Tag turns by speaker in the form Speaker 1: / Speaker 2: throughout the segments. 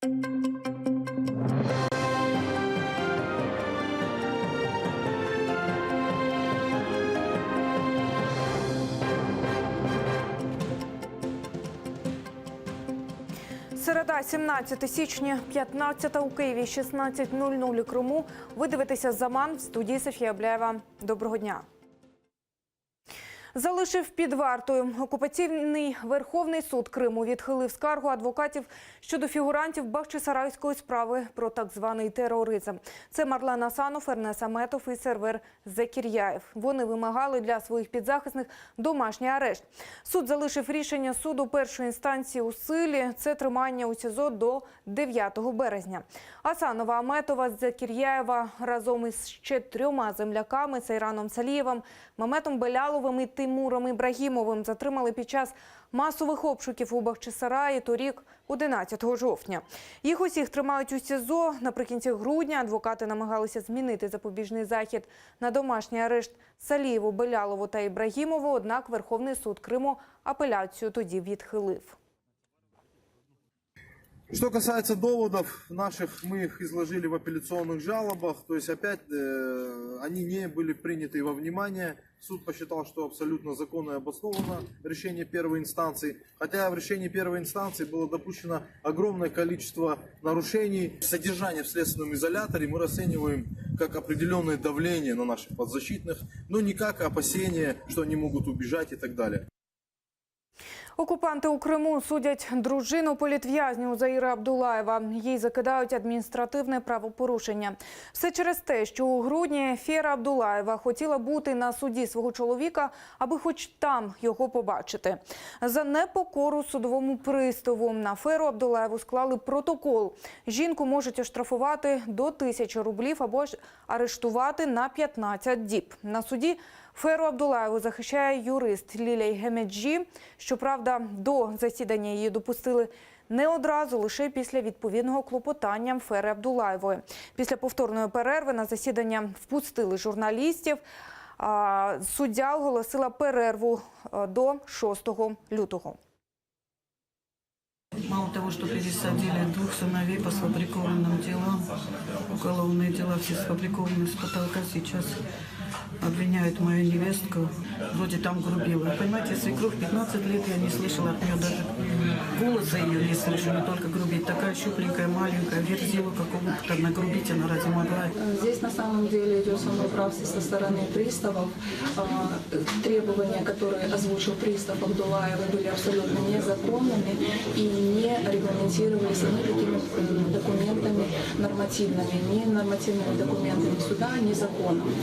Speaker 1: Середа, 17 січня, 15 у Києві, 16:00 у Криму. Ви дивитеся «Заман», в студії Софія Бляєва. Доброго дня. Залишив під вартою. Окупаційний Верховний суд Криму відхилив скаргу адвокатів щодо фігурантів бахчисарайської справи про так званий тероризм. Це Марлен Асанов, Ернес Аметов і Сервер Закір'яєв. Вони вимагали для своїх підзахисних домашній арешт. Суд залишив рішення суду першої інстанції у силі. Це тримання у СІЗО до 9 березня. Асанова, Аметова, Закір'яєва разом із ще 3 земляками – Сейраном Салієвим, Маметом Беляловим і Тимуром Ібрагімовим затримали під час масових обшуків у Бахчисараї торік 11 жовтня. Їх усіх тримають у СІЗО. Наприкінці грудня адвокати намагалися змінити запобіжний захід на домашній арешт Салієву, Белялову та Ібрагімову, однак Верховний суд Криму апеляцію тоді відхилив.
Speaker 2: Что касается доводов наших, мы их изложили в апелляционных жалобах, то есть опять они не были приняты во внимание. Суд посчитал, что абсолютно законно и обосновано решение первой инстанции, хотя в решении первой инстанции было допущено огромное количество нарушений. Содержание в следственном изоляторе мы расцениваем как определенное давление на наших подзащитных, но не как опасение, что они могут убежать и так далее.
Speaker 1: Окупанти у Криму судять дружину політв'язню Заїра Абдулаєва. Їй закидають адміністративне правопорушення. Все через те, що у грудні Фєра Абдулаєва хотіла бути на суді свого чоловіка, аби хоч там його побачити. За непокору судовому приставу на Фєру Абдулаєву склали протокол. Жінку можуть оштрафувати до 1000 рублів або ж арештувати на 15 діб. На суді Фєру Абдулаєву захищає юрист Лілія Гемеджі. Щоправда, до засідання її допустили не одразу, лише після відповідного клопотання Фєри Абдулаєвої. Після повторної перерви на засідання впустили журналістів. Суддя оголосила перерву до 6 лютого.
Speaker 3: Мало того, что пересадили 2 сыновей по сфабрикованным делам, уголовные дела все сфабрикованы с потолка, сейчас обвиняют мою невестку, вроде там грубила. Вы понимаете, свекровь 15 лет, я не слышала от нее даже голоса ее не слышу, не только грубить. Такая щупленькая, маленькая, верзилу какого-то нагрубить она разве могла?
Speaker 4: Здесь на самом деле идет самоуправство со стороны приставов. Требования, которые озвучил пристав Абдулаева, были абсолютно незаконными и не регламентировались никакими документами нормативными, ни нормативными документами суда, ни законом.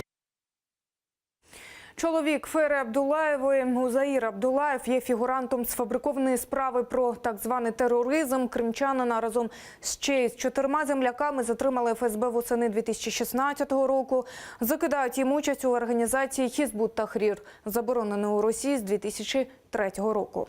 Speaker 1: Чоловік Фєри Абдулаєвої, Заїр Абдулаєв, є фігурантом сфабрикованої справи про так званий тероризм. Кримчанина разом ще з 4 земляками затримали ФСБ восени 2016 року. Закидають їм участь у організації Хізбут Тахрір, забороненої у Росії з 2003 року.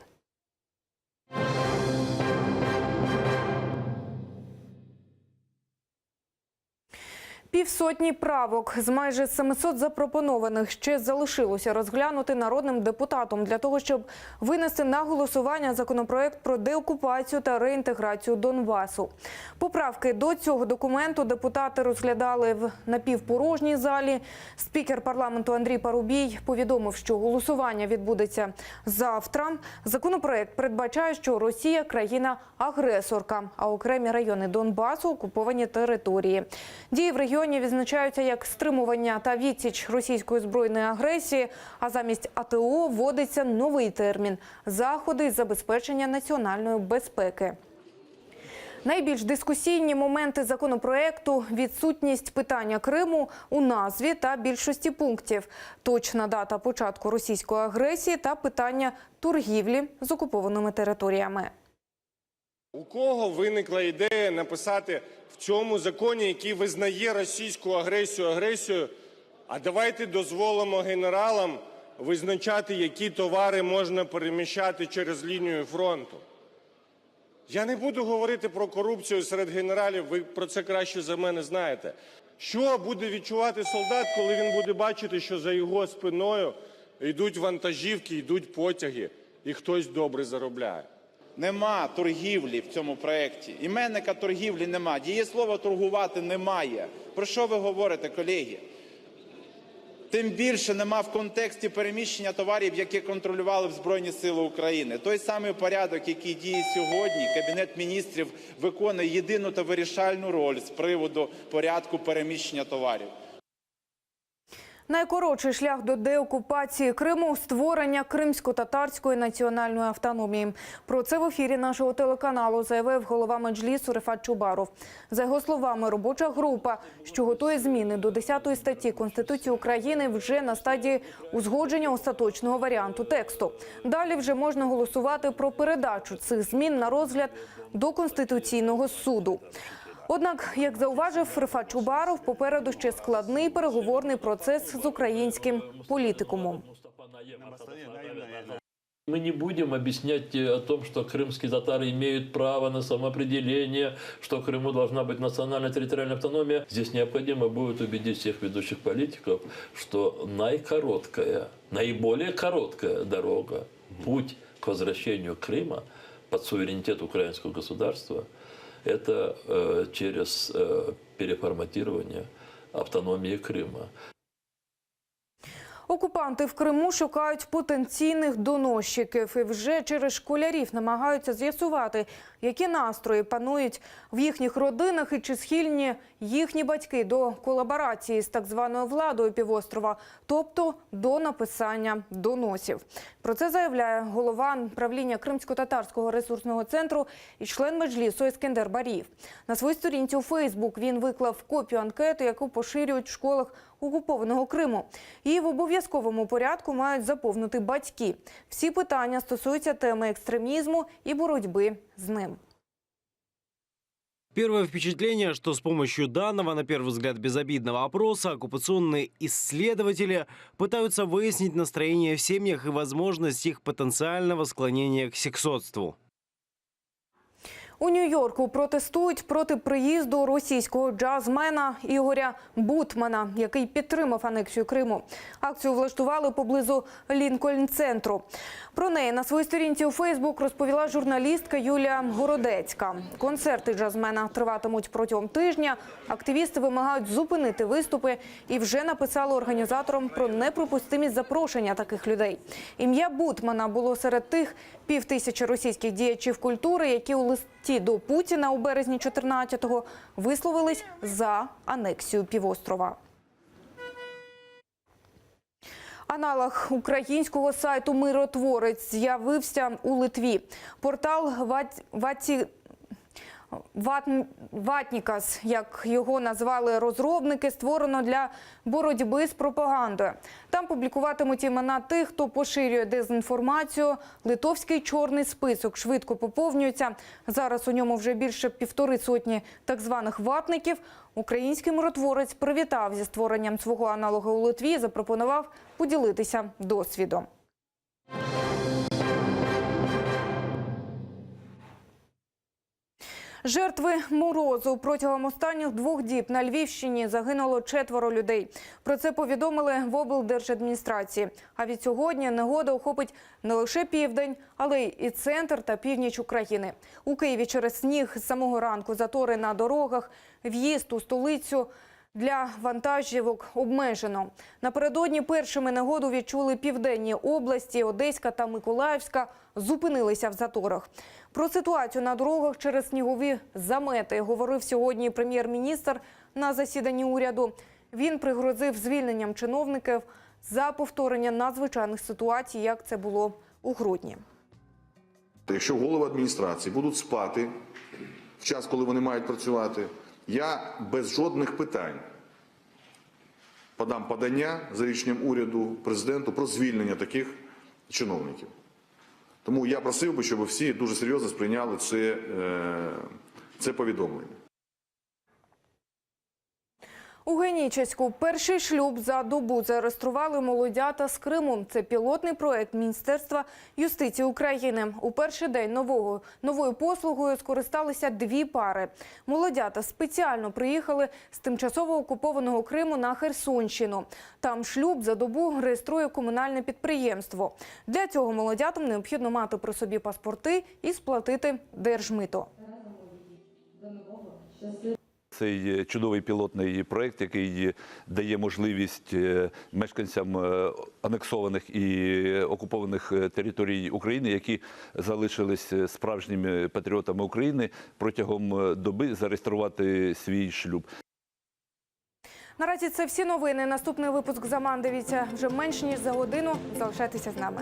Speaker 1: Півсотні правок з майже 700 запропонованих ще залишилося розглянути народним депутатом для того, щоб винести на голосування законопроект про деокупацію та реінтеграцію Донбасу. Поправки до цього документу депутати розглядали в напівпорожній залі. Спікер парламенту Андрій Парубій повідомив, що голосування відбудеться завтра. Законопроект передбачає, що Росія – країна-агресорка, а окремі райони Донбасу – окуповані території. Дії в регіоні відзначаються як стримування та відсіч російської збройної агресії, а замість АТО вводиться новий термін – заходи з забезпечення національної безпеки. Найбільш дискусійні моменти законопроекту – відсутність питання Криму у назві та більшості пунктів, точна дата початку російської агресії та питання торгівлі з окупованими територіями.
Speaker 5: У кого виникла ідея написати в цьому законі, який визнає російську агресію агресією, а давайте дозволимо генералам визначати, які товари можна переміщати через лінію фронту? Я не буду говорити про корупцію серед генералів, ви про це краще за мене знаєте. Що буде відчувати солдат, коли він буде бачити, що за його спиною йдуть вантажівки, йдуть потяги, і хтось добре заробляє?
Speaker 6: Нема торгівлі в цьому проєкті. Іменника торгівлі нема. Дієслова торгувати немає. Про що ви говорите, колеги? Тим більше нема в контексті переміщення товарів, які контролювали в Збройні Сили України. Той самий порядок, який діє сьогодні, Кабінет Міністрів виконує єдину та вирішальну роль з приводу порядку переміщення товарів.
Speaker 1: Найкоротший шлях до деокупації Криму – створення Кримсько-татарської національної автономії. Про це в ефірі нашого телеканалу заявив голова Меджлісу Рефат Чубаров. За його словами, робоча група, що готує зміни до 10 статті Конституції України, вже на стадії узгодження остаточного варіанту тексту. Далі вже можна голосувати про передачу цих змін на розгляд до Конституційного суду. Однак, як зауважив Рефат Чубаров, попереду ще складний переговорний процес з українським політикумом.
Speaker 7: Мы не будем объяснять о том, что крымские татары имеют право на самоопределение, что в Крыму должна быть национальная территориальная автономия. Здесь необходимо будет убедить всех ведущих политиков, что наиболее короткая дорога, путь к возвращению Крыма под суверенитет украинского государства – это через переформатирование автономии Крыма.
Speaker 1: Окупанти в Криму шукають потенційних доносчиків і вже через школярів намагаються з'ясувати, які настрої панують в їхніх родинах і чи схильні їхні батьки до колаборації з так званою владою півострова, тобто до написання доносів. Про це заявляє голова правління Кримсько-татарського ресурсного центру і член Меджлісу Ескендер Барієв. На своїй сторінці у Фейсбук він виклав копію анкети, яку поширюють в школах окупованого Криму. Її в обов'язковому порядку мають заповнити батьки. Всі питання стосуються теми екстремізму і боротьби з ним.
Speaker 8: Первое впечатление, что с помощью данного, на первый взгляд, безобидного опроса оккупационные исследователи пытаются выяснить настроение в семьях и возможность их потенциального склонения к сексотству.
Speaker 1: У Нью-Йорку протестують проти приїзду російського джазмена Ігоря Бутмана, який підтримав анексію Криму. Акцію влаштували поблизу Лінкольн-центру. Про неї на своїй сторінці у Фейсбук розповіла журналістка Юлія Городецька. Концерти джазмена триватимуть протягом тижня. Активісти вимагають зупинити виступи і вже написали організаторам про неприпустимість запрошення таких людей. Ім'я Бутмана було серед тих 5000 російських діячів культури, які у листі до Путіна у березні 14-го висловились за анексію півострова. Аналог українського сайту «Миротворець» з'явився у Литві. Портал Ватнікас, як його назвали розробники, створено для боротьби з пропагандою. Там публікуватимуть імена тих, хто поширює дезінформацію. Литовський чорний список швидко поповнюється. Зараз у ньому вже більше 150 так званих ватників. Український миротворець привітав зі створенням свого аналога у Литві і запропонував поділитися досвідом. Жертви морозу. Протягом останніх 2 діб на Львівщині загинуло 4 людей. Про це повідомили в облдержадміністрації. А від сьогодні негода охопить не лише південь, але й центр та північ України. У Києві через сніг з самого ранку затори на дорогах, в'їзд у столицю для вантажівок обмежено. Напередодні першими негоду відчули південні області, Одеська та Миколаївська, зупинилися в заторах. Про ситуацію на дорогах через снігові замети говорив сьогодні прем'єр-міністр на засіданні уряду. Він пригрозив звільненням чиновників за повторення надзвичайних ситуацій, як це було у грудні.
Speaker 9: Якщо голови адміністрації будуть спати в час, коли вони мають працювати, я без жодних питань подам подання за рішенням уряду президенту про звільнення таких чиновників. Тому я просив би, щоб всі дуже серйозно сприйняли це повідомлення.
Speaker 1: У Генічеську перший шлюб за добу зареєстрували молодята з Криму. Це пілотний проект Міністерства юстиції України. У перший день новою послугою скористалися 2 пари. Молодята спеціально приїхали з тимчасово окупованого Криму на Херсонщину. Там шлюб за добу реєструє комунальне підприємство. Для цього молодятам необхідно мати при собі паспорти і сплатити держмито.
Speaker 10: Цей чудовий пілотний проект, який дає можливість мешканцям анексованих і окупованих територій України, які залишились справжніми патріотами України, протягом доби зареєструвати свій шлюб.
Speaker 1: Наразі це всі новини. Наступний випуск «Заман» дивіться вже менш ніж за годину. Залишайтеся з нами.